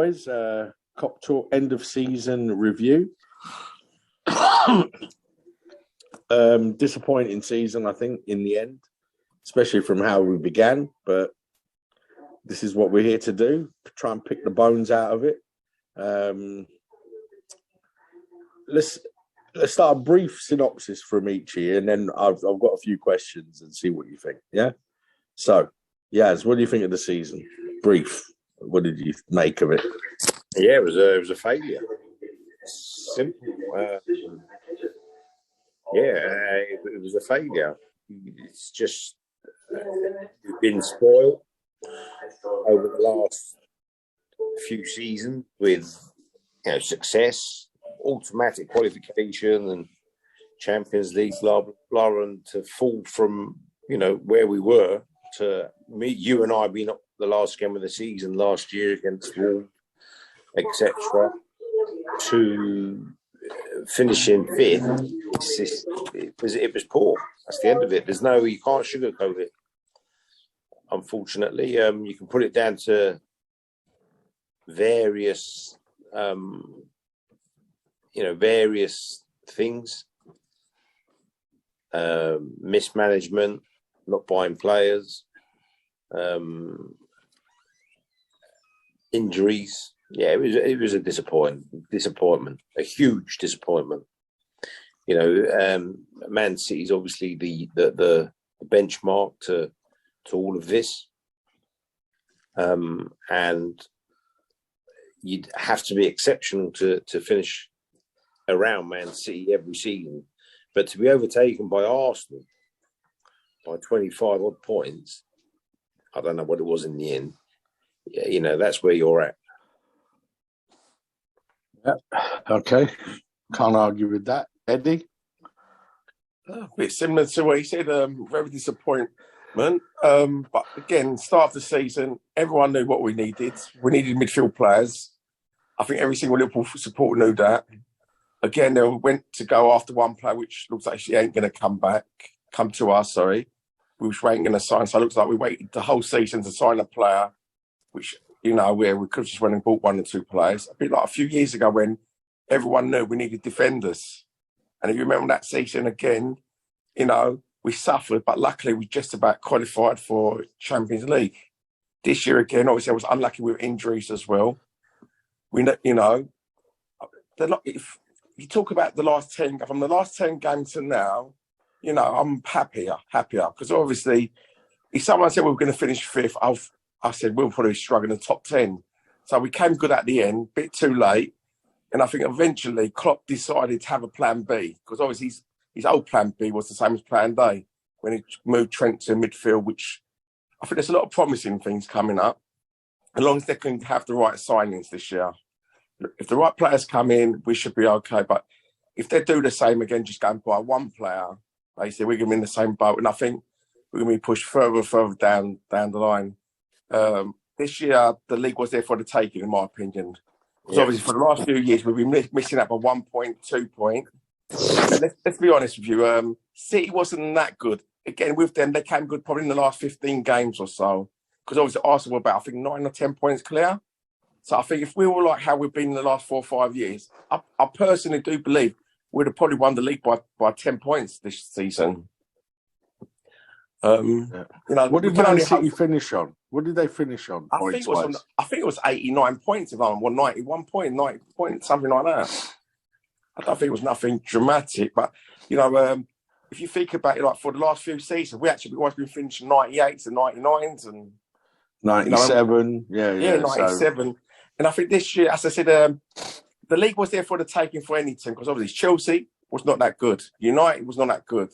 boys. Koptalks end of season review. Disappointing season, I think, in the end, especially from how we began. But this is what we're here to do: try and pick the bones out of it. Let's start a brief synopsis from each year, and then I've got a few questions and see what you think. Yeah. So, Yaz, what do you think of the season? Brief. What did you make of it? Yeah, it was a failure. Simple. It was a failure. It's just we've been spoiled over the last few seasons with success, automatic qualification, and Champions League, blah blah blah, and to fall from where we were to you and I being up the last game of the season last year against Wolves, etc., to finishing fifth. It was poor. That's the end of it. You can't sugarcoat it. Unfortunately, you can put it down to various things. Mismanagement, not buying players, injuries. Yeah, it was a disappointment, a huge disappointment. Man City is obviously the benchmark to all of this, and you'd have to be exceptional to finish around Man City every season. But to be overtaken by Arsenal by 25 odd points, I don't know what it was in the end. That's where you're at. Yep. Okay. Can't argue with that. Eddie? A bit similar to what he said. Very disappointment. But again, start of the season, everyone knew what we needed. We needed midfield players. I think every single Liverpool supporter knew that. Again, they went to go after one player, which looks like she ain't going to come to us, which we ain't going to sign. So it looks like we waited the whole season to sign a player, which, where we could have just went and bought 1 or 2 players. A bit like a few years ago when everyone knew we needed defenders. And if you remember that season again, we suffered, but luckily we just about qualified for Champions League. This year again, obviously I was unlucky with injuries as well. If you talk about the last 10, from the last 10 games to now, I'm happier because obviously if someone said we were going to finish 5th, I said we'll probably struggle in the top 10. So we came good at the end, bit too late. And I think eventually Klopp decided to have a plan B because obviously his old plan B was the same as plan A when he moved Trent to midfield, which I think there's a lot of promising things coming up as long as they can have the right signings this year. If the right players come in, we should be okay. But if they do the same again, just going by one player, they say we're going to be in the same boat. And I think we're going to be pushed further and further down the line. This year, the league was there for the taking, in my opinion. Because obviously for the last few years, we've been missing out by 1 point, 2 points. And let's be honest with you, City wasn't that good. Again, with them, they came good probably in the last 15 games or so. Because obviously Arsenal were about, I think, 9 or 10 points clear. So I think if we were like how we've been in the last 4 or 5 years, I personally do believe we'd have probably won the league by 10 points this season. What did Man City finish on? What did they finish on? I think it was 89 points, if I'm 91 points, 90 points, something like that. I don't think it was nothing dramatic, but if you think about it, like for the last few seasons, we actually always been finishing 98s and 99s and 97. 97. And I think this year, as I said, the league was there for the taking for any team because obviously Chelsea was not that good. United was not that good.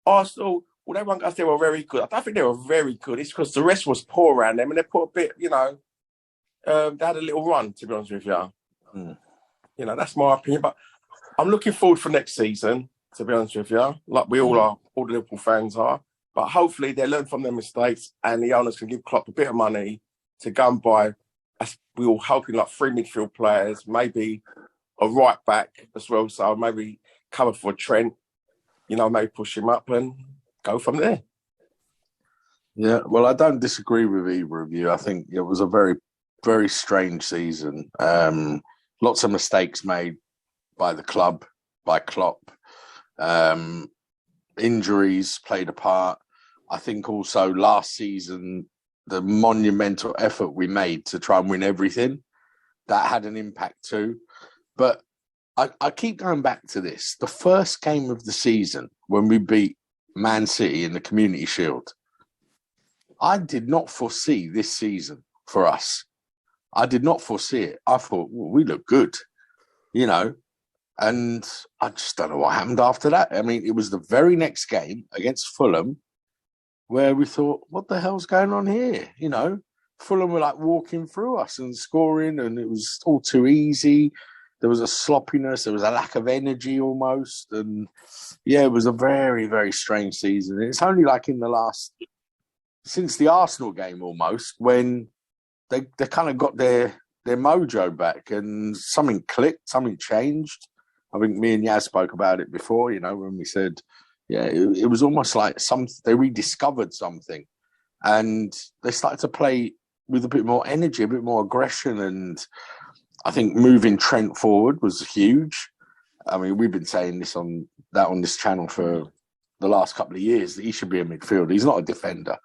Arsenal, well, everyone goes they were very good. I don't think they were very good. It's because the rest was poor around them and they put a bit, they had a little run, to be honest with you. Mm. That's my opinion. But I'm looking forward for next season, to be honest with you. Like we all are, all the Liverpool fans are. But hopefully they learn from their mistakes and the owners can give Klopp a bit of money to go and buy, as we all hoping, like 3 midfield players, maybe a right back as well. So maybe cover for Trent, maybe push him up and go from there. Yeah, well, I don't disagree with either of you. I think it was a very very strange season. Lots of mistakes made by the club, by Klopp. Injuries played a part. I think also last season, the monumental effort we made to try and win everything, that had an impact too. But I keep going back to this. The first game of the season, when we beat Man City in the Community Shield, I did not foresee this season for us. I did not foresee it. I thought, well, we look good, you know, and I just don't know what happened after that. I mean, it was the very next game against Fulham where we thought, what the hell's going on here? You know, Fulham were like walking through us and scoring, and it was all too easy. There was a sloppiness. There was a lack of energy almost. And yeah, it was a very, very strange season. It's only like in the last, since the Arsenal game almost, when they kind of got their mojo back and something clicked, something changed. I think me and Yaz spoke about it before, you know, when we said, yeah, it was almost like they rediscovered something and they started to play with a bit more energy, a bit more aggression. And I think moving Trent forward was huge. I mean, we've been saying this on this channel for the last couple of years, that he should be a midfielder. He's not a defender.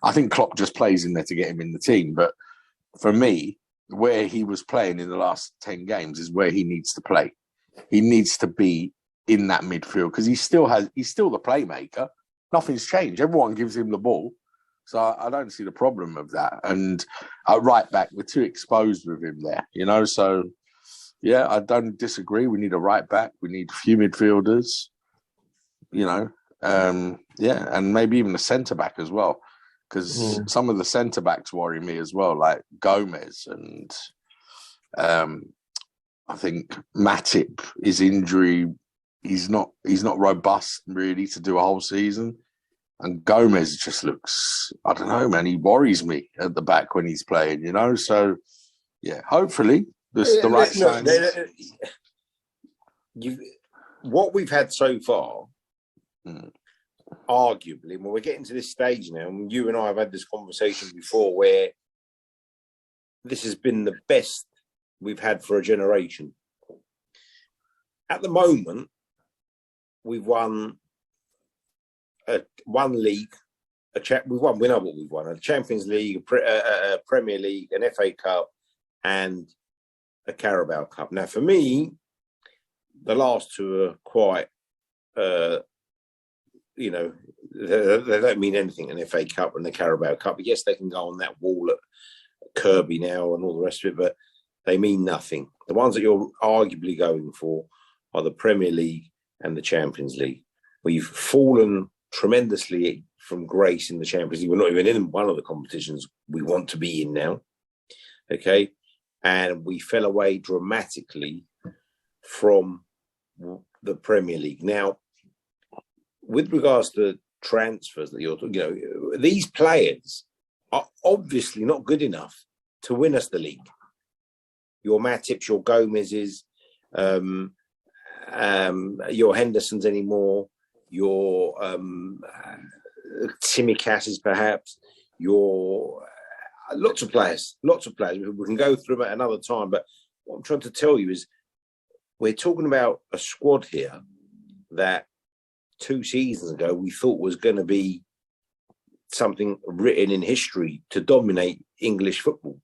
I think Klopp just plays in there to get him in the team. But for me, where he was playing in the last 10 games is where he needs to play. He needs to be in that midfield because he's still the playmaker. Nothing's changed. Everyone gives him the ball. So I don't see the problem of that. And at right back, we're too exposed with him there, you know. So, yeah, I don't disagree. We need a right back. We need a few midfielders, you know. Yeah, and maybe even a centre-back as well. Because some of the centre-backs worry me as well, like Gomez and I think Matip, his injury, he's not robust really to do a whole season. And Gomez just looks, I don't know, man, he worries me at the back when he's playing, you know? So, yeah, hopefully the right sign. What we've had so far, arguably, when we're getting to this stage now, and you and I have had this conversation before where this has been the best we've had for a generation. At the moment, we've won one league, we know what we've won: a Champions League, a Premier League, an FA Cup, and a Carabao Cup. Now, for me, the last two are quite, you know, they don't mean anything. An FA Cup and the Carabao Cup. Yes, they can go on that wall at Kirby now and all the rest of it, but they mean nothing. The ones that you're arguably going for are the Premier League and the Champions League. We've fallen tremendously from grace in the Champions League. We're not even in one of the competitions we want to be in now. Okay. And we fell away dramatically from the Premier League. Now, with regards to transfers that you're talking, you know, these players are obviously not good enough to win us the league. Your Matips, your Gomez's, your Hendersons anymore, your Tsimikas perhaps, your lots of players. We can go through them at another time, but what I'm trying to tell you is we're talking about a squad here that 2 seasons ago we thought was going to be something written in history to dominate English football.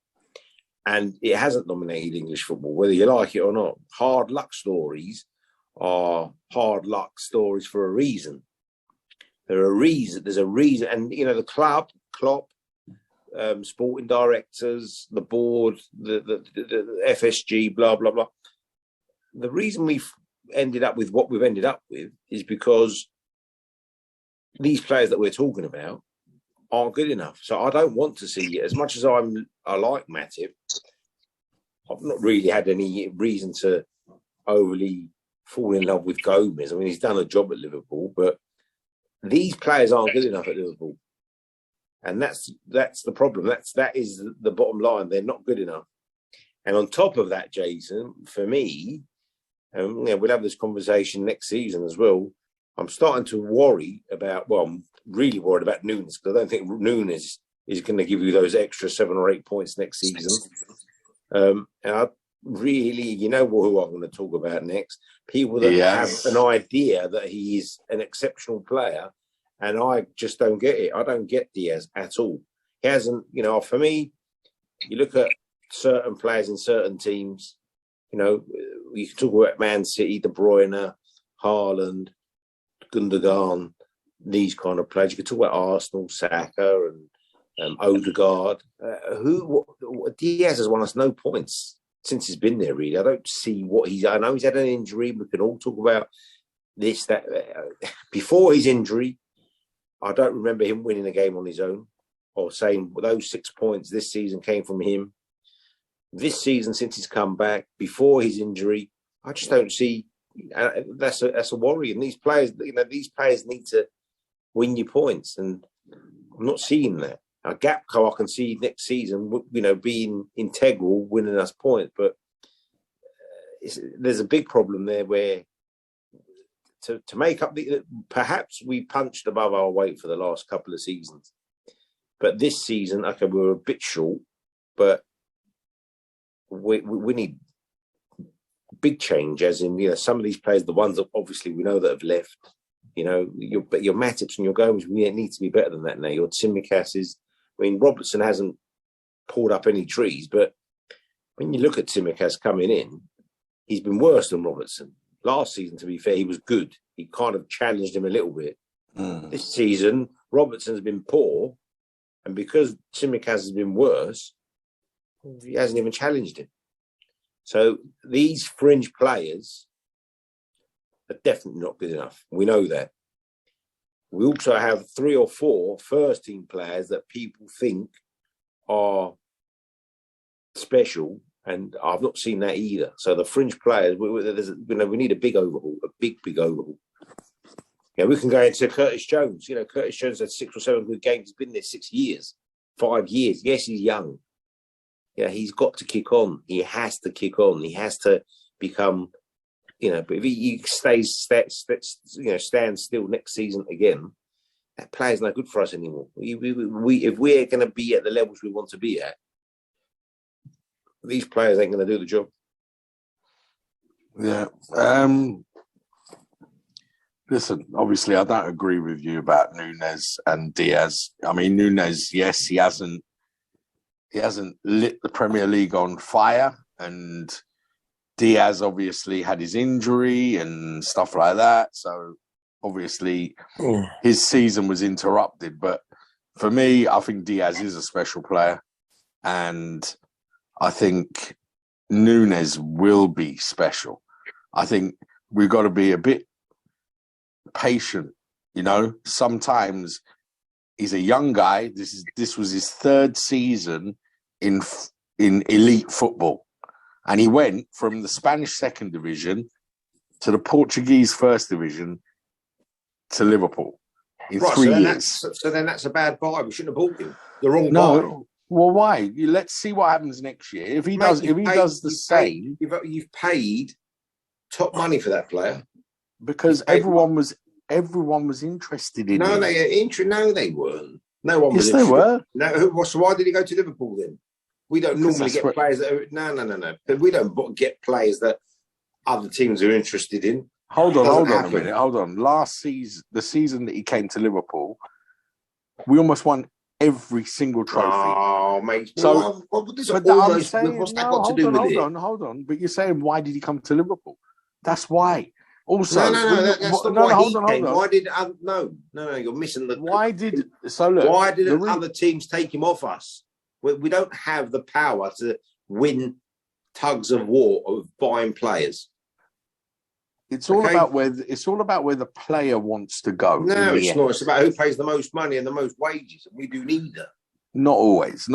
And it hasn't dominated English football, whether you like it or not. Hard luck stories are hard luck stories for a reason. There's a reason. And, you know, the club, Klopp, sporting directors, the board, the FSG, blah, blah, blah. The reason we've ended up with what we've ended up with is because these players that we're talking about aren't good enough. So I don't want to see it. As much as I like Matip, I've not really had any reason to overly fall in love with Gomez. I mean, he's done a job at Liverpool, but these players aren't good enough at Liverpool. And that's the problem. That is the bottom line. They're not good enough. And on top of that, Jason, for me, we'll have this conversation next season as well. I'm starting to worry about, I'm really worried about Nunes, because I don't think Nunes is going to give you those extra 7 or 8 points next season. And I really, you know who I'm going to talk about next? People that have an idea that he is an exceptional player, and I just don't get it. I don't get Diaz at all. He hasn't, for me, you look at certain players in certain teams, you can talk about Man City, De Bruyne, Haaland, Gundogan, these kind of players. You could talk about Arsenal, Saka, and Odegaard. Diaz has won us no points since he's been there, really. I don't see what I know he's had an injury. We can all talk about this, that. Before his injury, I don't remember him winning a game on his own or saying those 6 points this season came from him. This season, since he's come back, before his injury, I just don't see. That's a worry. And these players need to win you points, and I'm not seeing that. Gapco, I can see next season, being integral, winning us points, but there's a big problem there where to make up perhaps we punched above our weight for the last couple of seasons, but this season, okay, we were a bit short, but we need big change, as in, some of these players, the ones that obviously we know that have left, your Matip and your Gomez, we need to be better than that now. Your Tsimikas Robertson hasn't pulled up any trees, but when you look at Tsimikas coming in, he's been worse than Robertson. Last season, to be fair, he was good. He kind of challenged him a little bit. This season, Robertson's been poor, and because Tsimikas has been worse, he hasn't even challenged him. So these fringe players are definitely not good enough. We know that. We also have 3 or 4 first-team players that people think are special, and I've not seen that either. So the fringe players, we need a big overhaul, a big overhaul. We can go into Curtis Jones. Curtis Jones had 6 or 7 good games. He's been there 6 years, 5 years. Yes, he's young. He's got to kick on. He has to kick on. He has to become, but if he stands still next season again, that player's no good for us anymore. If we're going to be at the levels we want to be at, these players ain't going to do the job. Yeah. Listen, obviously, I don't agree with you about Nunes and Diaz. I mean, Nunes, yes, he hasn't lit the Premier League on fire, and Diaz obviously had his injury and stuff like that. So obviously his season was interrupted. But for me, I think Diaz is a special player, and I think Nunes will be special. I think we've got to be a bit patient. Sometimes he's a young guy. This was his 3rd season in elite football, and he went from the Spanish 2nd division to the Portuguese 1st division to Liverpool in 3 years. So then that's a bad buy. We shouldn't have bought him. The wrong buy. Well, why? Let's see what happens next year. If he does the same, you've paid top money for that player because everyone was interested in him. No, they weren't. No one was. Yes, they were. No, so why did he go to Liverpool then? We don't normally get players that are... No. We don't get players that other teams are interested in. Hold on a minute. Hold on. Last season, the season that he came to Liverpool, we almost won every single trophy. Oh, mate. So, what's that got to do with it? Hold on. But you're saying, why did he come to Liverpool? That's why. Also, that's not why he came. Why did... No, you're missing the... Why didn't other teams take him off us? We don't have the power to win tugs of war of buying players. It's all about where the player wants to go. No, it's not. It's about who pays the most money and the most wages, and we do neither. Not always.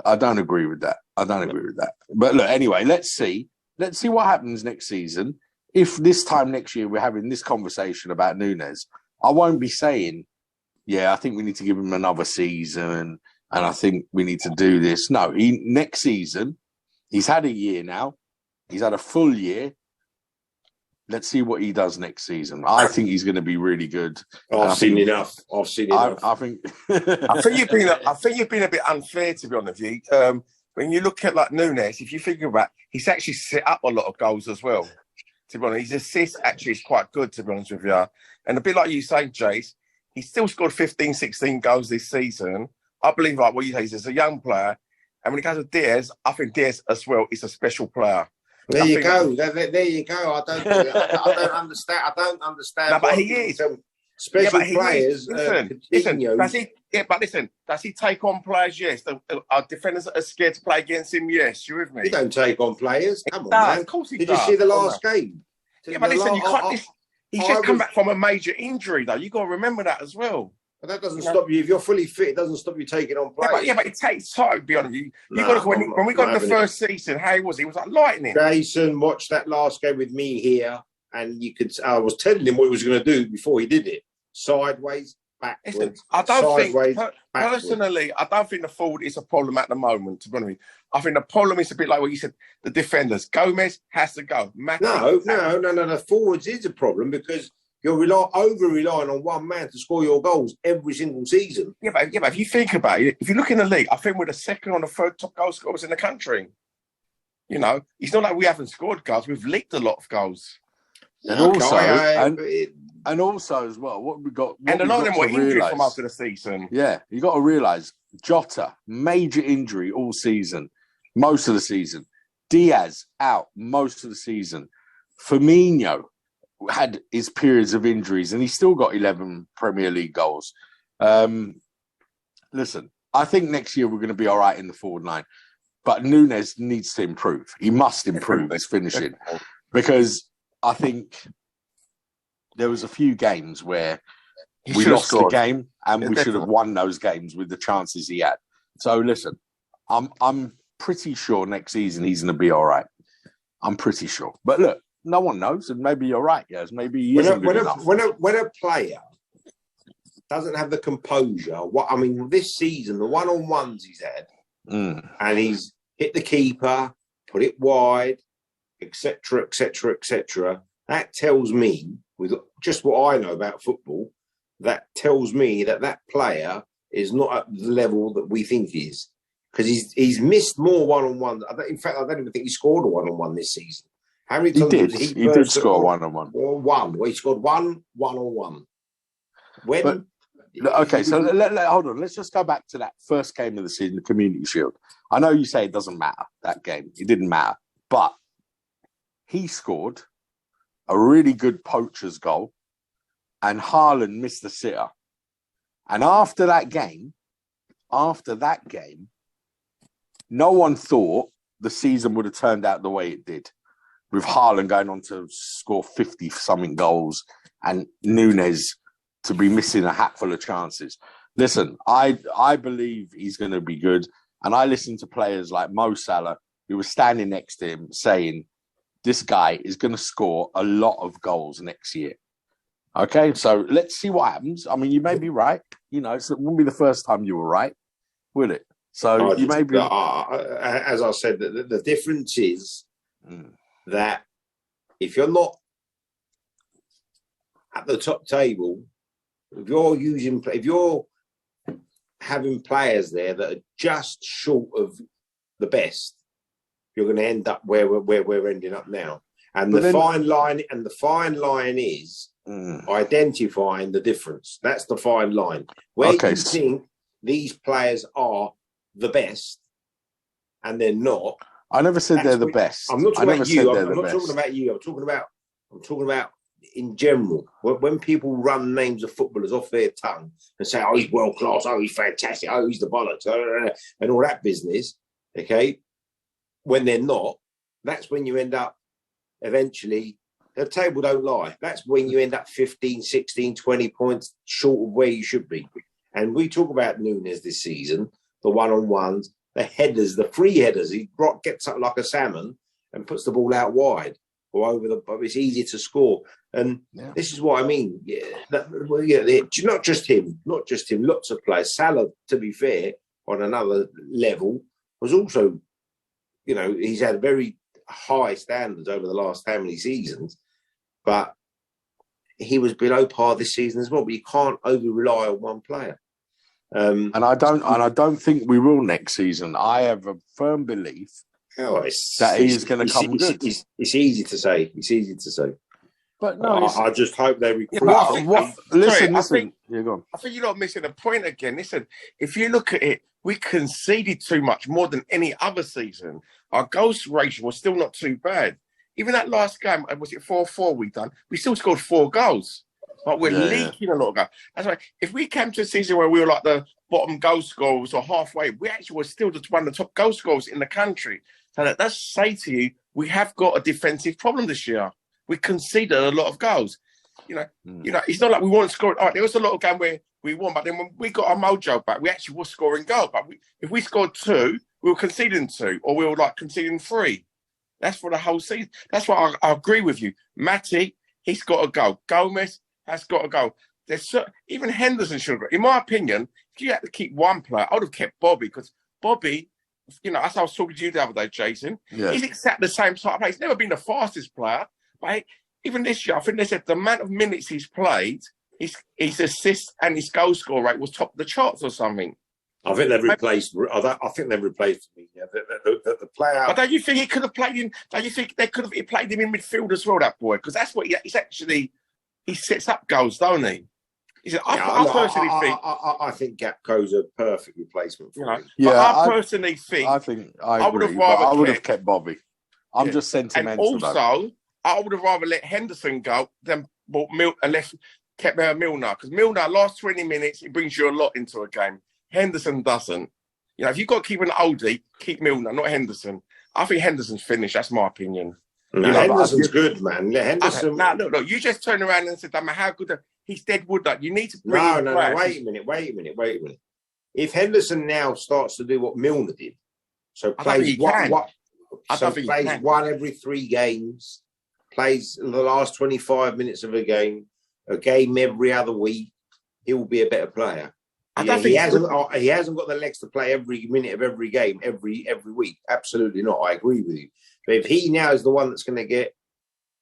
I don't agree with that. But look, anyway, let's see what happens next season. If this time next year we're having this conversation about Nunes, I won't be saying, I think we need to give him another season and I think we need to do this. No, next season, he's had a year now. He's had a full year. let's see what he does next season. I think he's going to be really good. I've seen enough. I think. I think you've been a bit unfair, to be honest with you. When you look at like Nunes, if you think about, he's actually set up a lot of goals as well. To be honest, his assist actually is quite good, to be honest with you. And a bit like you say, Jace, he still scored 15, 16 goals this season. I believe, like what you say, he's a young player. And when it comes to Diaz, I think Diaz as well is a special player. There you go. There you go. I don't understand. I don't understand. No, but he is. Special players. Listen, does he take on players? Yes. Our defenders are scared to play against him. Yes, you with me? He don't take on players. Come on, man. Of course he does. Did you see the last game? Yeah, but listen, you can't. He's just come back from a major injury, though. You got to remember that as well. But that doesn't stop you. If you're fully fit, it doesn't stop you taking on players. Yeah, but it takes time, to be honest with you. You got to when we got in the first season, how he was like lightning. Jason watched that last game with me here, and I was telling him what he was going to do before he did it. Sideways, backwards. Listen, personally, I don't think the forward is a problem at the moment, to be honest with you. I think the problem is a bit like what you said, the defenders. Gomez has to go. No. The forwards is a problem because you're over-relying on one man to score your goals every single season. Yeah, but if you think about it, if you look in the league, I think we're the second or the third top goal scorers in the country. You know, it's not like we haven't scored goals. We've leaked a lot of goals. And also as well, what we got... And a lot of them were injured from after the season. Yeah, you got to realise, Jota, major injury all season, most of the season. Diaz, out most of the season. Firmino had his periods of injuries and he's still got 11 Premier League goals. Listen, I think next year we're going to be all right in the forward line, but Nunes needs to improve. He must improve his finishing because I think there was a few games where we lost the game and we should have won those games with the chances he had. So listen, I'm pretty sure next season he's going to be all right. I'm pretty sure. But look, no one knows, and maybe you're right, yes. Maybe he isn't good enough. When a player doesn't have the composure, this season, the one-on-ones he's had, and he's hit the keeper, put it wide, etc., that tells me, with just what I know about football, that tells me that player is not at the level that we think he is. Because he's missed more one-on-ones. In fact, I don't even think he scored a one-on-one this season. How many times he did score one-on-one? Well, he scored one-on-one. When? Hold on. Let's just go back to that first game of the season, the Community Shield. I know you say it doesn't matter, that game. It didn't matter. But he scored a really good poacher's goal and Haaland missed the sitter. And after that game, no one thought the season would have turned out the way it did, with Haaland going on to score 50-something goals and Nunes to be missing a hatful of chances. Listen, I believe he's going to be good. And I listen to players like Mo Salah, who was standing next to him, saying, this guy is going to score a lot of goals next year. Okay, so let's see what happens. I mean, you may be right. You know, it won't be the first time you were right, will it? So you may be... as I said, the difference is that if you're not at the top table, if you're having players there that are just short of the best, you're going to end up where we're ending up now. And the fine line is identifying the difference. That's the fine line. Where you think these players are the best and they're not. I never said they're the best. I'm not talking about you. I'm not talking about you. I'm talking about in general. When people run names of footballers off their tongue and say, "Oh, he's world class. Oh, he's fantastic. Oh, he's the bollocks," and all that business. Okay, when they're not, that's when you end up eventually. The table don't lie. That's when you end up 15, 16, 20 points short of where you should be. And we talk about Nunes this season, the one-on-ones, the headers, the free headers. He gets up like a salmon and puts the ball out wide or over the... It's easy to score. And this is what I mean. Not just him. Lots of players. Salah, to be fair, on another level, was also, he's had very high standards over the last how many seasons. but he was below par this season as well. But you can't over rely on one player. And I don't think we will next season. I have a firm belief that he is going to come good. It's easy to say. It's easy to say. But no, I just hope they recruit. Listen. You're gone. I think you're not missing the point again. Listen, if you look at it, we conceded too much more than any other season. Our goals ratio was still not too bad. Even that last game, was it 4-4 we done? We still scored 4 goals. But we're leaking a lot of goals. That's why if we came to a season where we were like the bottom goal scorers or halfway, we actually were still one of the top goal scorers in the country. So that does say to you, we have got a defensive problem this year. We conceded a lot of goals. You know, it's not like we weren't scoring. All right, there was a lot of games where we won, but then when we got our mojo back, we actually were scoring goals. But if we scored 2, we were conceding 2, or we were like conceding 3. That's for the whole season. That's why I agree with you. Matty, he's got to go. Gomez has got to go. Even Henderson should go. In my opinion, if you had to keep one player, I would have kept Bobby, because Bobby, as I was talking to you the other day, Jason, he's exactly the same type of player. He's never been the fastest player, but even this year, I think they said the amount of minutes he's played, his assists and his goal score rate was top of the charts or something. I think they've replaced. I think they've replaced me. Yeah, the player. But don't you think he could have played in? Don't you think they could have played him in midfield as well, that boy? Because that's what he's actually. He sets up goals, don't he? I think Gakpo's a perfect replacement for him. Yeah, I personally think. I would have kept Bobby. I'm just sentimental. And also, I would have rather let Henderson go than kept Milner, because Milner last 20 minutes he brings you a lot into a game. Henderson doesn't. If you've got to keep an oldie, keep Milner, not Henderson. I think Henderson's finished. That's my opinion. No, Henderson's good, man. Yeah, Henderson. Look. You just turned around and said, how good he's dead wood. You need to bring No. Wait a minute. If Henderson now starts to do what Milner did, so plays one every 3 games, plays the last 25 minutes of a game every other week, he will be a better player. He hasn't got the legs to play every minute of every game every week. Absolutely not. I agree with you. But if he now is the one that's going to get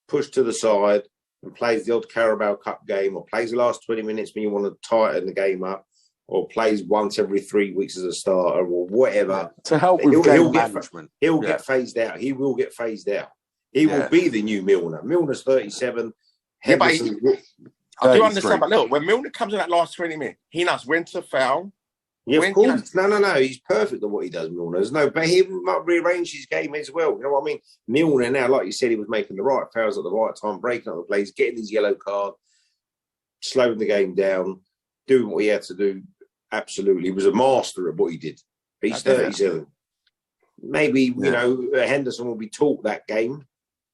pushed to the side and plays the odd Carabao Cup game, or plays the last 20 minutes when you want to tighten the game up, or plays once every 3 weeks as a starter, or whatever, to help with game management, he'll get phased out. He will get phased out. He will be the new Milner. Milner's 37. I do understand, but look, when Milner comes in that last 20 minutes, he knows when to foul. Yeah, of course. No. He's perfect at what he does, Milner. But he might rearrange his game as well. You know what I mean? Milner now, like you said, he was making the right fouls at the right time, breaking up the plays, getting his yellow card, slowing the game down, doing what he had to do. Absolutely. He was a master at what he did. He's 37. Maybe, Henderson will be taught that game.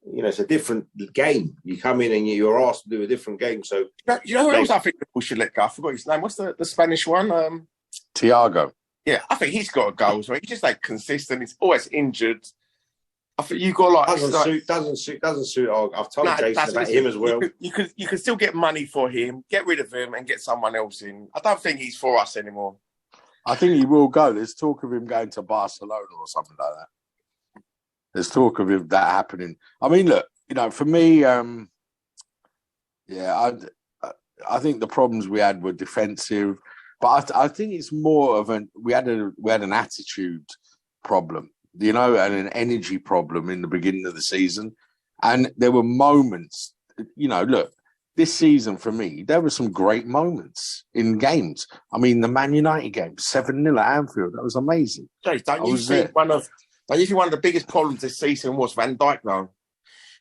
It's a different game. You come in and you're asked to do a different game. So who else I think we should let go? I forgot his name. What's the Spanish one? Thiago. Yeah, I think he's got to go. So he's just consistent. He's always injured. I think you got doesn't suit. I've told Jason about him as well. You can still get money for him, get rid of him, and get someone else in. I don't think he's for us anymore. I think he will go. There's talk of him going to Barcelona or something like that. There's talk of that happening. I mean, look, for me, I think the problems we had were defensive, but I think it's more of we had an attitude problem, and an energy problem in the beginning of the season, and there were moments, look, this season for me, there were some great moments in games. I mean, the Man United game, 7-0 at Anfield, that was amazing. Jay, don't you think one of the biggest problems this season was Van Dijk, though?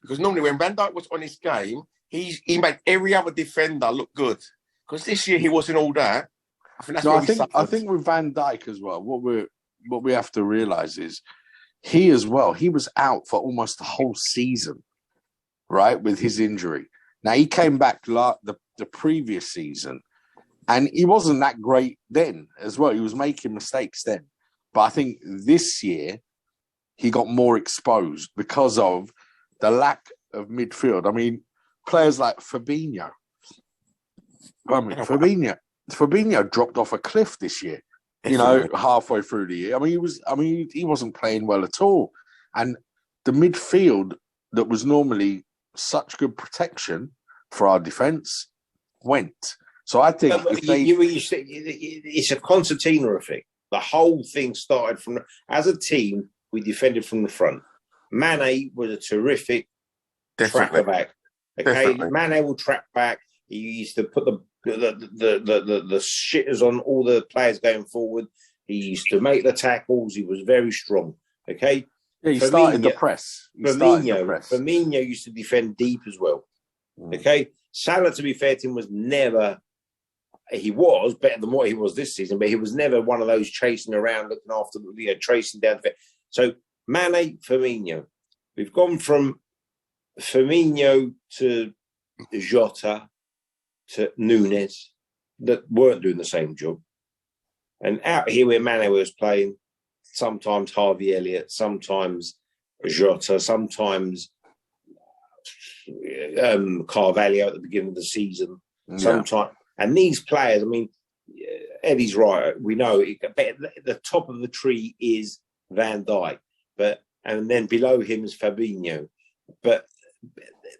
Because normally when Van Dijk was on his game, he made every other defender look good. Because this year he wasn't all that. I think with Van Dijk as well, what we have to realise is he was out for almost the whole season, right, with his injury. Now, he came back the previous season, and he wasn't that great then as well. He was making mistakes then. But I think this year, he got more exposed because of the lack of midfield. I mean, players like Fabinho. Fabinho dropped off a cliff this year, halfway through the year. He wasn't playing well at all. And the midfield that was normally such good protection for our defence went. So I think it's a concertina effect. The whole thing started from, as a team, we defended from the front. Mane was a terrific tracker back. Okay, Definitely. Mane will track back. He used to put the shitters on all the players going forward. He used to make the tackles. He was very strong. Okay. Yeah, he started the press. Firmino used to defend deep as well. Okay. Salah, to be fair to him, was never. He was better than what he was this season, but he was never one of those chasing around, looking after, tracing down. So Mane, Firmino. We've gone from Firmino to Jota to Nunes that weren't doing the same job. And out here where Mane was playing, sometimes Harvey Elliott, sometimes Jota, sometimes Carvalho at the beginning of the season, sometimes. And these players, I mean, Eddie's right. We know the top of the tree is Van Dijk, and then below him is Fabinho. But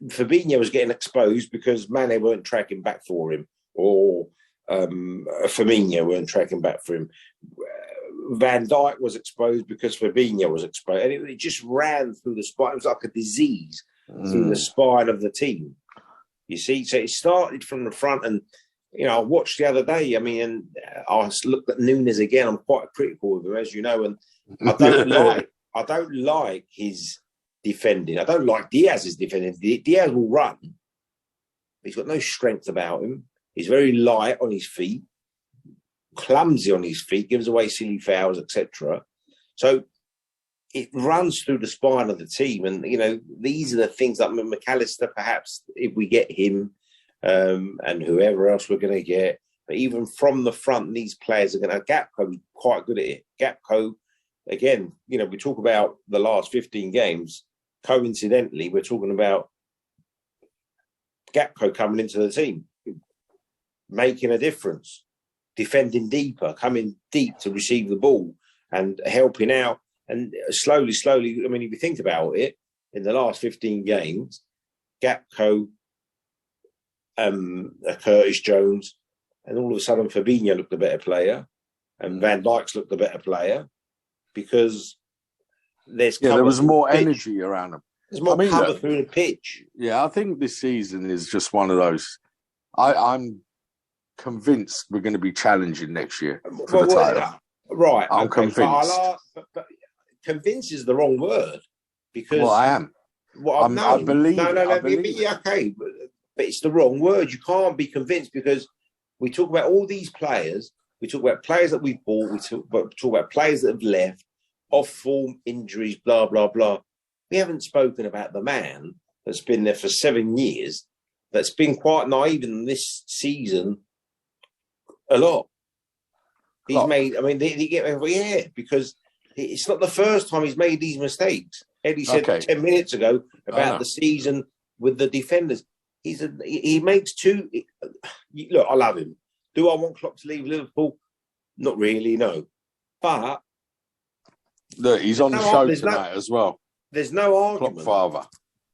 Fabinho was getting exposed because Mane weren't tracking back for him, or Firmino weren't tracking back for him. Van Dijk was exposed because Fabinho was exposed, and it just ran through the spine. It was like a disease through the spine of the team. You see, so it started from the front, and I watched the other day. I mean, and I looked at Nunes again. I'm quite critical of him, as you know, and I don't like his defending. I don't like Diaz's defending. Diaz will run. He's got no strength about him. He's very light on his feet, clumsy on his feet, gives away silly fouls, etc. So it runs through the spine of the team. And, these are the things that McAllister, perhaps, if we get him and whoever else we're going to get, but even from the front, these players are going to... Gakpo's quite good at it. Gakpo, again, we talk about the last 15 games. Coincidentally, we're talking about Gakpo coming into the team, making a difference, defending deeper, coming deep to receive the ball and helping out. And slowly, I mean, if you think about it, in the last 15 games, Gakpo, Curtis Jones, and all of a sudden Fabinho looked a better player and Van Dijk's looked a better player because there was more energy around them. There's more cover through the pitch. Yeah, I think this season is just one of those. I'm convinced we're going to be challenging next year for the title. Right. I'm convinced. But convinced is the wrong word because... Well, I am. I believe. Okay, but it's the wrong word. You can't be convinced because we talk about all these players. We talk about players that we've bought. We talk about players that have left, off form, injuries, blah, blah, blah. We haven't spoken about the man that's been there for 7 years, that's been quite naive in this season a lot. He's made, I mean, because it's not the first time he's made these mistakes. Eddie said 10 minutes ago about the season with the defenders. He makes two. Look, I love him. Do I want Klopp to leave Liverpool? Not really, no. But look, he's on the show tonight as well. There's no argument. Klopp father.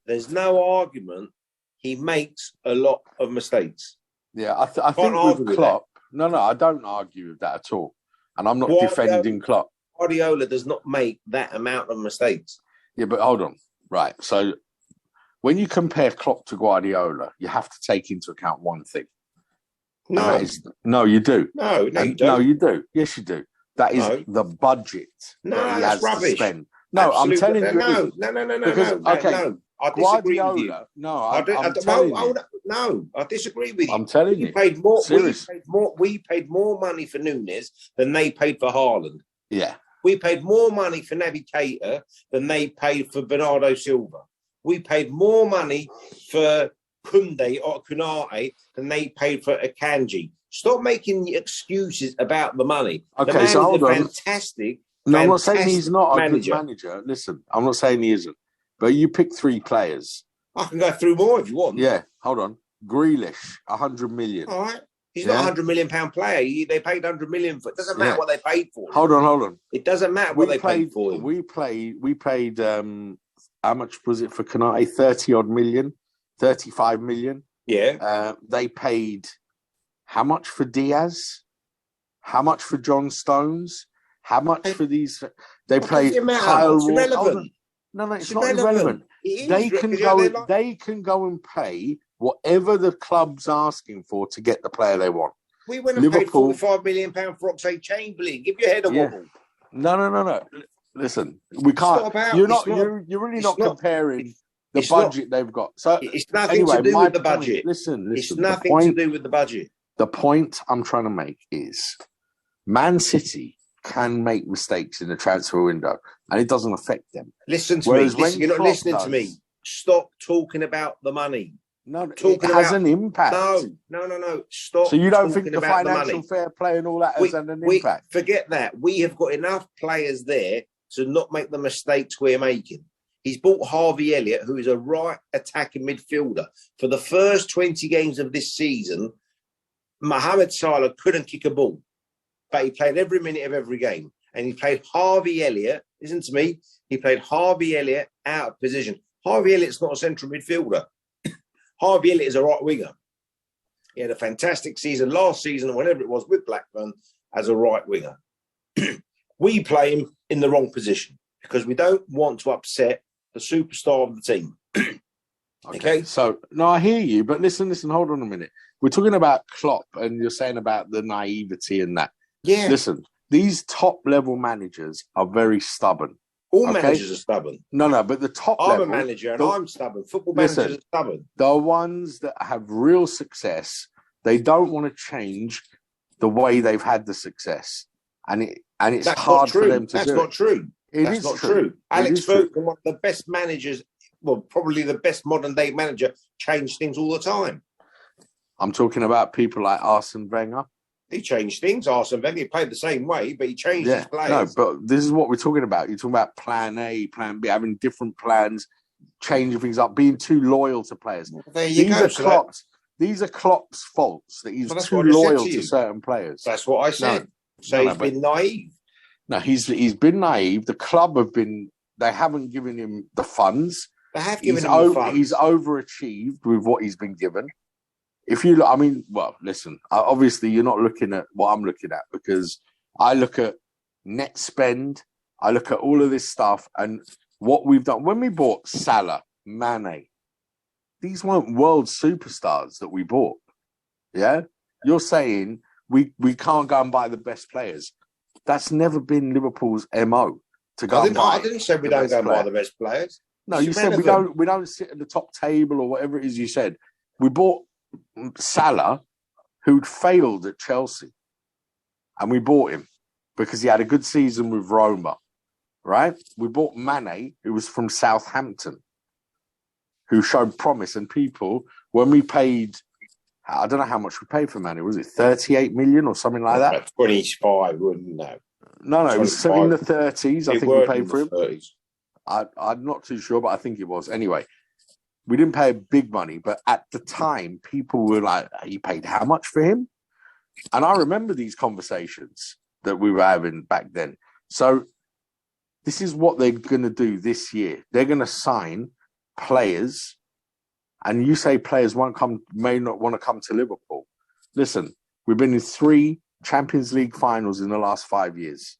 There's no argument. He makes a lot of mistakes. Yeah, I think with Klopp. No, I don't argue with that at all. And I'm not defending Klopp. Guardiola does not make that amount of mistakes. Yeah, but hold on. Right. So when you compare Klopp to Guardiola, you have to take into account one thing. No, you do. No, you don't. No, you do. Yes, you do. That is the budget that he has to spend. No, absolutely. I'm telling you. No. I disagree with you. I disagree with you. I'm telling you. We paid more money for Nunes than they paid for Haaland. Yeah. We paid more money for Naby Keita than they paid for Bernardo Silva. We paid more money for Kunde or Kunate than they paid for Akanji. Stop making excuses about the money. Okay, the man so hold on. Fantastic. No, I'm not saying he's not a good manager. Listen, I'm not saying he isn't. But you pick 3 players. I can go through more if you want. Yeah, hold on. Grealish, 100 million. All right. He's not a £100 million player. They paid £100 million for it. Doesn't matter what they paid for him. Hold on. It doesn't matter what they paid for him. We paid how much was it for Konate? 30 odd million. 35 million. Yeah. They paid how much for Diaz? How much for John Stones? How much for these? They played Kyle It's Walker. irrelevant. No, it's not irrelevant. They can go and pay whatever the club's asking for to get the player they want. We went and paid £45 million for Oxlade-Chamberlain. Give your head a wobble. No. Listen, we can't. You're really not comparing the budget they've got. So it's nothing to do with the budget. Listen. It's nothing to do with the budget. The point I'm trying to make is Man City can make mistakes in the transfer window, and it doesn't affect them. Listen to me. You're not listening to me. Stop talking about the money. No, it has an impact. No. Stop. So you don't think the financial fair play and all that has an impact? Forget that. We have got enough players there to not make the mistakes we're making. He's bought Harvey Elliott, who is a right attacking midfielder. For the first 20 games of this season, Mohamed Salah couldn't kick a ball, but he played every minute of every game. And he played Harvey Elliott. Listen to me. He played Harvey Elliott out of position. Harvey Elliott's not a central midfielder. Harvey Elliott is a right winger. He had a fantastic season last season, or whenever it was, with Blackburn as a right winger. We play him in the wrong position because we don't want to upset the superstar of the team. Okay? So, no, I hear you, but listen, hold on a minute. We're talking about Klopp, and you're saying about the naivety and that. Yeah. Listen, these top-level managers are very stubborn. All managers are stubborn. No, but the top level... I'm a manager and I'm stubborn. Football managers are stubborn. The ones that have real success, they don't want to change the way they've had the success. And it's hard for them to do. That's not true. That's not true. Alex Ferguson, one of the best managers, well, probably the best modern-day manager, changed things all the time. I'm talking about people like Arsene Wenger. He changed things. Arsene Wenger played the same way, but he changed his players. No, but this is what we're talking about. You're talking about plan A, plan B, having different plans, changing things up, being too loyal to players. Well, there you go. These are Klopp's faults, that he's too loyal to certain players. That's what I said. He's been naive. No, he's been naive. The club they haven't given him the funds. They have given him the funds. He's overachieved with what he's been given. If you look, listen, obviously you're not looking at what I'm looking at, because I look at net spend, I look at all of this stuff and what we've done. When we bought Salah, Mane, these weren't world superstars that we bought. Yeah? You're saying we can't go and buy the best players. That's never been Liverpool's MO to go and buy. I didn't say we don't go and buy the best players. No, you said we don't sit at the top table or whatever it is you said. We bought Salah, who'd failed at Chelsea, and we bought him because he had a good season with Roma, right? We bought Mane, who was from Southampton, who showed promise. And people, when we paid, I don't know how much we paid for Mane, was it 38 million or something like that? 25, wouldn't know. No, it was in the 30s. I think we paid for him. 30s. I'm not too sure, but I think it was. Anyway, we didn't pay big money, but at the time, people were like, you paid how much for him? And I remember these conversations that we were having back then. So this is what they're going to do this year. They're going to sign players, and you say players may not want to come to Liverpool. Listen, we've been in 3 Champions League finals in the last 5 years.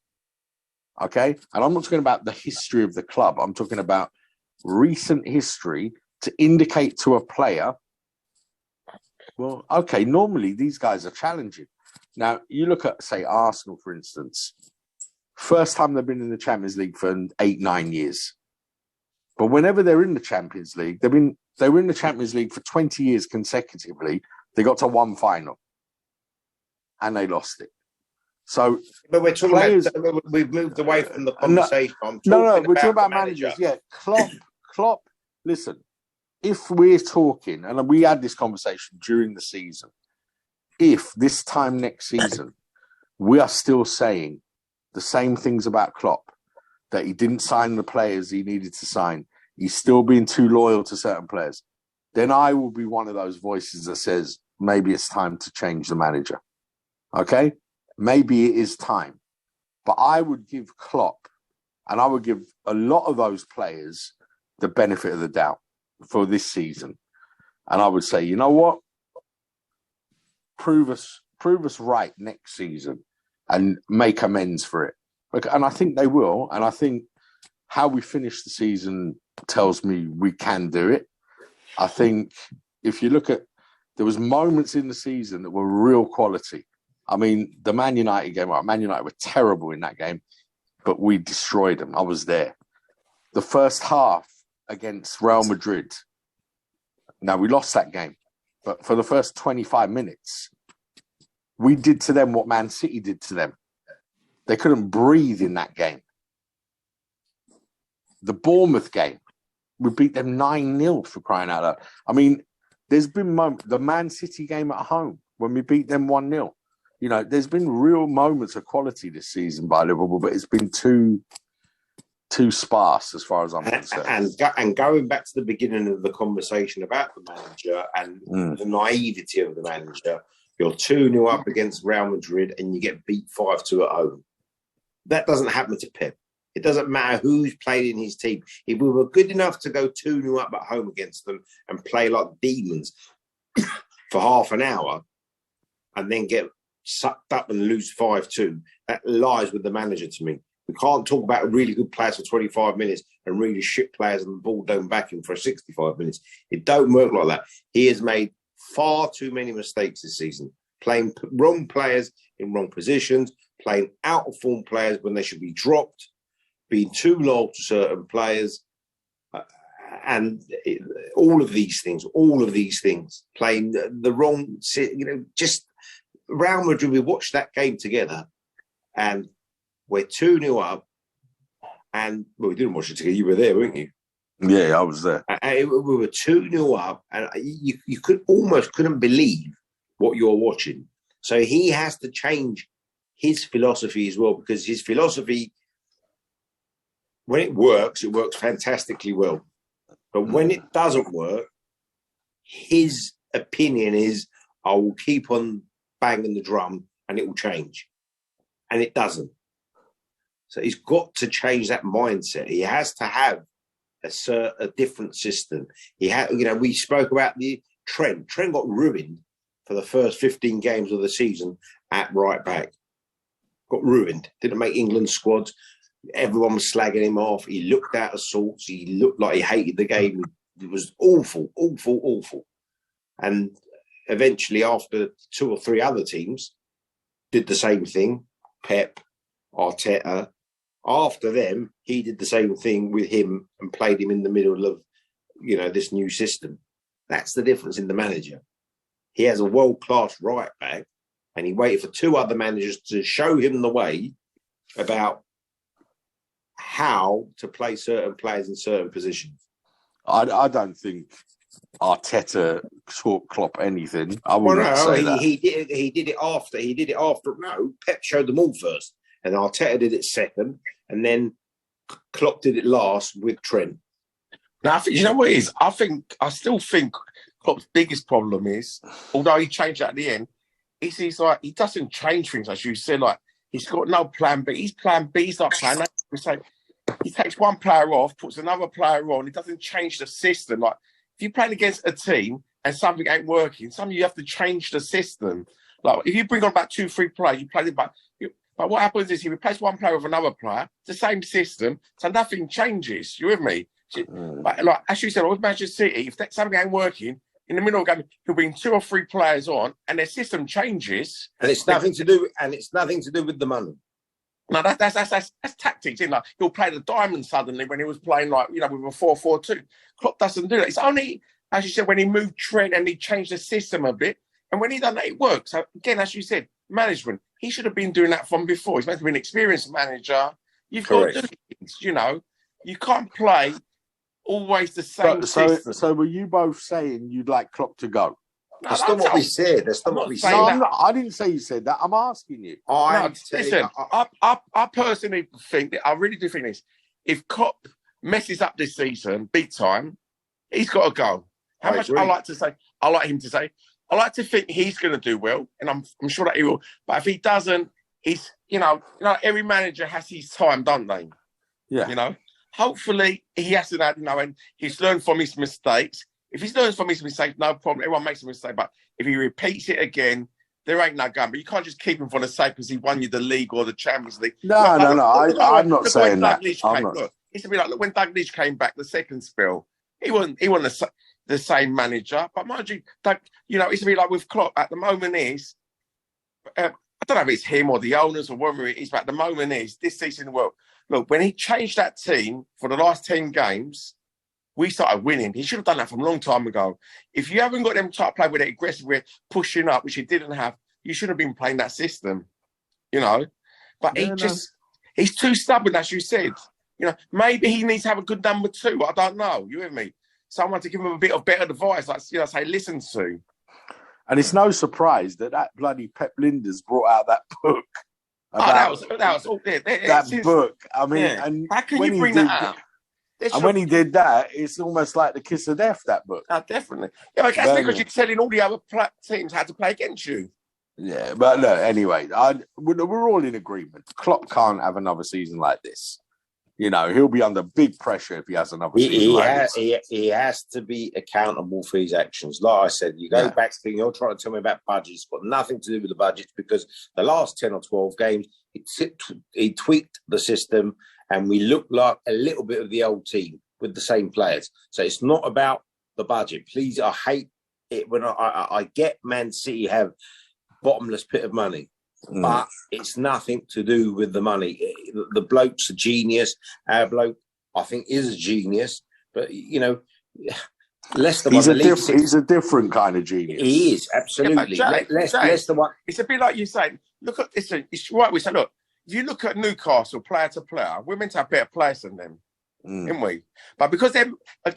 Okay? And I'm not talking about the history of the club. I'm talking about recent history to indicate to a player, well, okay, normally these guys are challenging. Now, you look at, say, Arsenal, for instance. First time they've been in the Champions League for 8-9 years. But whenever they're in the Champions League, they were in the Champions League for 20 years consecutively. They got to one final. And they lost it. So, but we're talking about, we've moved away from the conversation. We're talking about managers. Yeah, Klopp, listen, if we're talking, and we had this conversation during the season, if this time next season, we are still saying the same things about Klopp, that he didn't sign the players he needed to sign, he's still being too loyal to certain players, then I will be one of those voices that says, maybe it's time to change the manager. Okay? Maybe it is time. But I would give Klopp, and I would give a lot of those players the benefit of the doubt for this season. And I would say, you know what? Prove us right next season and make amends for it. And I think they will. And I think how we finish the season tells me we can do it. I think if you look at, there was moments in the season that were real quality. I mean, the Man United game, Man United were terrible in that game, but we destroyed them. I was there. The first half against Real Madrid, now we lost that game, but for the first 25 minutes, we did to them what Man City did to them. They couldn't breathe in that game. The Bournemouth game, we beat them 9-0 for crying out loud. I mean, there's been moments, the Man City game at home, when we beat them 1-0. You know, there's been real moments of quality this season by Liverpool, but it's been too sparse as far as I'm concerned. And going back to the beginning of the conversation about the manager and the naivety of the manager, you're 2-0 up against Real Madrid and you get beat 5-2 at home. That doesn't happen to Pep. It doesn't matter who's played in his team. If we were good enough to go 2-0 up at home against them and play like demons for half an hour and then get sucked up and lose 5-2, that lies with the manager to me. We can't talk about really good players for 25 minutes and really shit players and the ball don't back him for 65 minutes. It don't work like that. He has made far too many mistakes this season, playing wrong players in wrong positions, playing out of form players when they should be dropped, being too loyal to certain players, and all of these things, playing the wrong, just Real Madrid. We watched that game together and we're 2-0 up, and we didn't watch it together. You were there, weren't you? Yeah, I was there. We were 2-0 up, and you couldn't believe what you're watching. So he has to change his philosophy as well, because his philosophy, when it works fantastically well. But when it doesn't work, his opinion is, I will keep on banging the drum and it will change. And it doesn't. So he's got to change that mindset. He has to have a different system. We spoke about the Trent. Trent got ruined for the first 15 games of the season at right back. Got ruined. Didn't make England's squads. Everyone was slagging him off. He looked out of sorts. He looked like he hated the game. It was awful, awful, awful. And eventually, after 2 or 3 other teams did the same thing, Pep, Arteta, after them, he did the same thing with him and played him in the middle of, this new system. That's the difference in the manager. He has a world-class right back, and he waited for 2 other managers to show him the way about how to play certain players in certain positions. I don't think Arteta taught Klopp anything. I wouldn't say that. He did it after. No, Pep showed them all first, and Arteta did it second, and then Klopp did it last with Trent. Now, you know what it is? I still think Klopp's biggest problem is, although he changed at the end, he's like, he doesn't change things, as you said. Like, he's got no plan B. His plan B is like plan A. He takes one player off, puts another player on. He doesn't change the system. Like, if you're playing against a team and something ain't working, you have to change the system. Like, if you bring on about 2-3 players, you play them back. But what happens is, he replaces one player with another player, it's the same system, so nothing changes. You with me? But like, as you said, with Manchester City, if something ain't working, in the middle of the game, he'll bring 2 or 3 players on, and their system changes. And it's nothing to do. And it's nothing to do with the money. No, that's tactics. Like, he'll play the diamond suddenly when he was playing with a 4-4-2. Klopp doesn't do that. It's only, as you said, when he moved Trent and he changed the system a bit, and when he done that, it works. So again, as you said, management. He should have been doing that from before. He's meant to be an experienced manager. You've got to do things. You can't play always the same system. So were you both saying you'd like Klopp to go? That's not what we said. I didn't say you said that. I'm asking you. Listen, I personally think that, I really do think this. If Klopp messes up this season, big time, he's got to go. I like him to say, I like to think he's going to do well, and I'm sure that he will. But if he doesn't, he's, every manager has his time, don't they? Yeah. Hopefully he hasn't had, and he's learned from his mistakes. If he's learned from his mistake, no problem. Everyone makes a mistake, but if he repeats it again, there ain't no gun. But you can't just keep him for the sake because he won you the league or the Champions League. No. I'm not saying that. Look, it's a bit like when Doug Leach came back the second spell, he wasn't the same manager. But mind you, it's a bit like with Klopp at the moment is. I don't know if it's him or the owners or whatever it is, but at the moment is this season in the world. Look, when he changed that team for the last 10 games, we started winning. He should have done that from a long time ago. If you haven't got them type of play with it aggressive, with pushing up, which he didn't have, you should have been playing that system, But he's too stubborn, as you said. Maybe he needs to have a good number 2. I don't know. You with me? Someone to give him a bit of better advice, like say listen to. And it's no surprise that bloody Pep Linders brought out that book. That was all there. That book. I mean, and how can you bring that out? And when he did that, it's almost like the kiss of death, that book. Definitely. Yeah, I guess because you're telling all the other teams how to play against you. Yeah, but look, anyway, we're all in agreement. Klopp can't have another season like this. He'll be under big pressure if he has another season like this. He has to be accountable for his actions. Like I said, you go back to you're trying to tell me about budgets. It's got nothing to do with the budgets because the last 10 or 12 games, he tweaked the system and we looked like a little bit of the old team with the same players. So it's not about the budget. Please, I hate it when I get Man City have bottomless pit of money. But it's nothing to do with the money. The bloke's a genius. Our bloke, I think, is a genius. But, Leicester he's a different kind of genius. He is, absolutely. Yeah, Leicester one. It's a bit like you say, look at this. It's right. We say, look, if you look at Newcastle player to player, we're meant to have better players than them, aren't we? But because they're,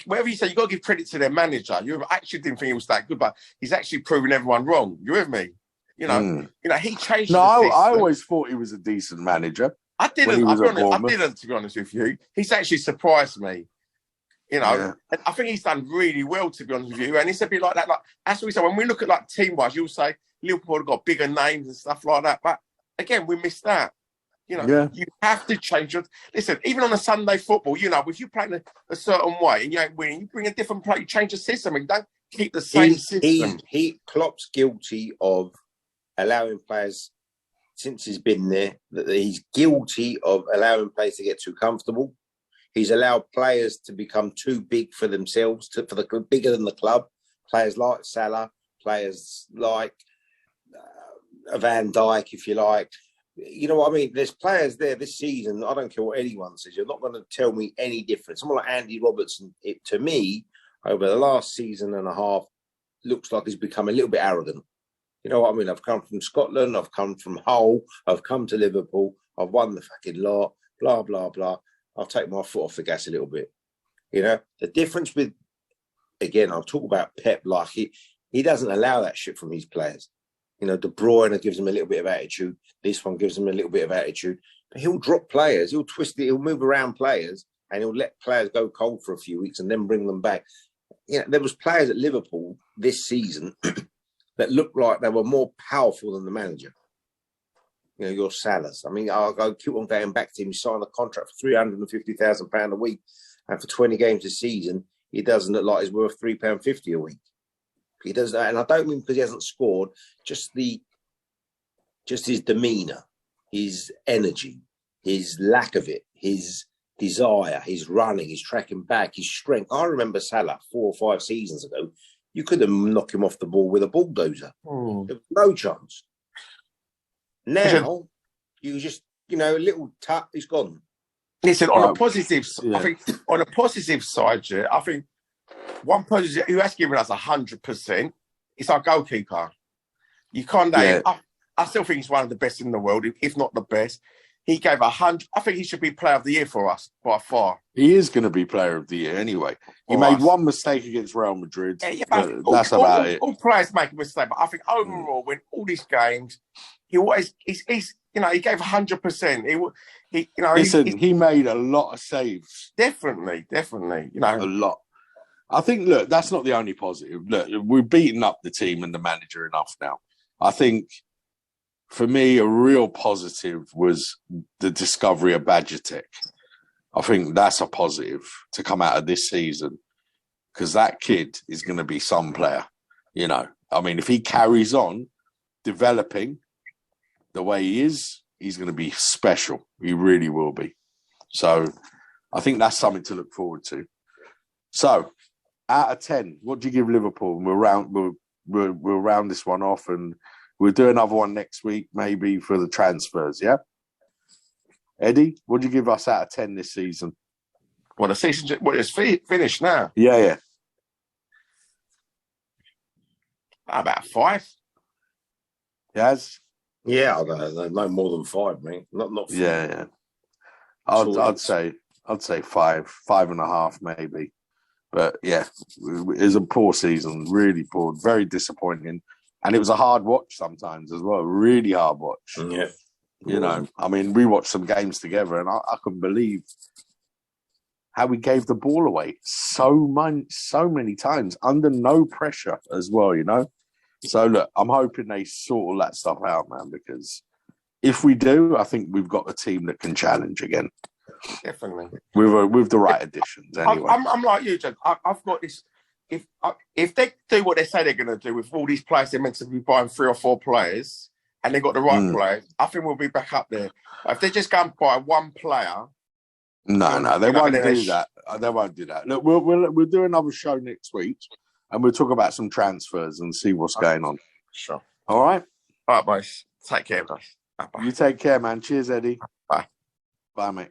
whatever you say, you've got to give credit to their manager. You actually didn't think he was that good, but he's actually proven everyone wrong. You with me? He changed. No, I always thought he was a decent manager. I didn't. To be honest with you, he's actually surprised me. And I think he's done really well, to be honest with you. And it's a bit like that. Like as we say, when we look at team wise, you'll say Liverpool have got bigger names and stuff like that. But again, we missed that. You have to change your. Listen, even on a Sunday football, if you're playing a certain way and you ain't winning, you bring a different play. You change the system. And don't keep the same system. Klopp's guilty of allowing players, since he's been there, that he's guilty of allowing players to get too comfortable. He's allowed players to become too big for themselves, bigger than the club. Players like Salah, players like Van Dijk, if you like. You know what I mean? There's players there this season. I don't care what anyone says. You're not going to tell me any different. Someone like Andy Robertson, to me, over the last season and a half, looks like he's become a little bit arrogant. You know what I mean? I've come from Scotland. I've come from Hull. I've come to Liverpool. I've won the fucking lot. Blah, blah, blah. I'll take my foot off the gas a little bit. The difference with, again, I'll talk about Pep, like he doesn't allow that shit from his players. De Bruyne gives him a little bit of attitude. This one gives him a little bit of attitude. But he'll drop players. He'll twist it. He'll move around players and he'll let players go cold for a few weeks and then bring them back. There was players at Liverpool this season that looked like they were more powerful than the manager. Your Salahs. I mean, I'll keep on going back to him. He signed a contract for £350,000 a week. And for 20 games this season, he doesn't look like he's worth £3.50 a week. He does that. And I don't mean because he hasn't scored, just his demeanour, his energy, his lack of it, his desire, his running, his tracking back, his strength. I remember Salah 4 or 5 seasons ago. You couldn't knock him off the ball with a bulldozer. There was no chance. Now, you just, a little tap, he's gone. Listen, on a positive, I think on a positive side, I think one positive who has given us 100% is our goalkeeper. You can't name. I still think he's one of the best in the world, if not the best. He gave 100. I think he should be Player of the Year for us by far. He is going to be Player of the Year anyway. He made one mistake against Real Madrid. But that's about it. All players make a mistake, but I think overall, when all these games, he gave 100%. He made a lot of saves. Definitely. A lot. I think, look, that's not the only positive. Look, we've beaten up the team and the manager enough now. I think, for me, a real positive was the discovery of Badgertech. I think that's a positive to come out of this season. because that kid is going to be some player. You know, I mean, if he carries on developing the way he is, he's going to be special. He really will be. So I think that's something to look forward to. So out of 10, what do you give Liverpool? And we'll round this one off, and we'll do another one next week, maybe for the transfers. Yeah, Eddie, what do you give us out of 10 this season? Well, the season it's finished now. Yeah. About 5. Yes. Yeah, I don't know, no more than 5, mate. Not 5. Yeah. I'd say 5.5, maybe. But yeah, it was a poor season, really poor, very disappointing, and it was a hard watch sometimes as well. Really hard watch. Yeah. You know, I mean, we watched some games together, and I couldn't believe how we gave the ball away so many times under no pressure as well. You know. So, look, I'm hoping they sort all that stuff out, man, because if we do, I think we've got a team that can challenge again. Definitely. With the right additions, anyway. I'm like you, John. I've got this. If they do what they say they're going to do with all these players, they're meant to be buying 3 or 4 players, and they got the right players, I think we'll be back up there. But if they just go and buy one player... No, they won't do that. They won't do that. Look, we'll do another show next week, and we'll talk about some transfers and see what's going on. Sure. All right? All right, boys. Take care, guys. Bye-bye. You take care, man. Cheers, Eddie. Bye. Bye, mate.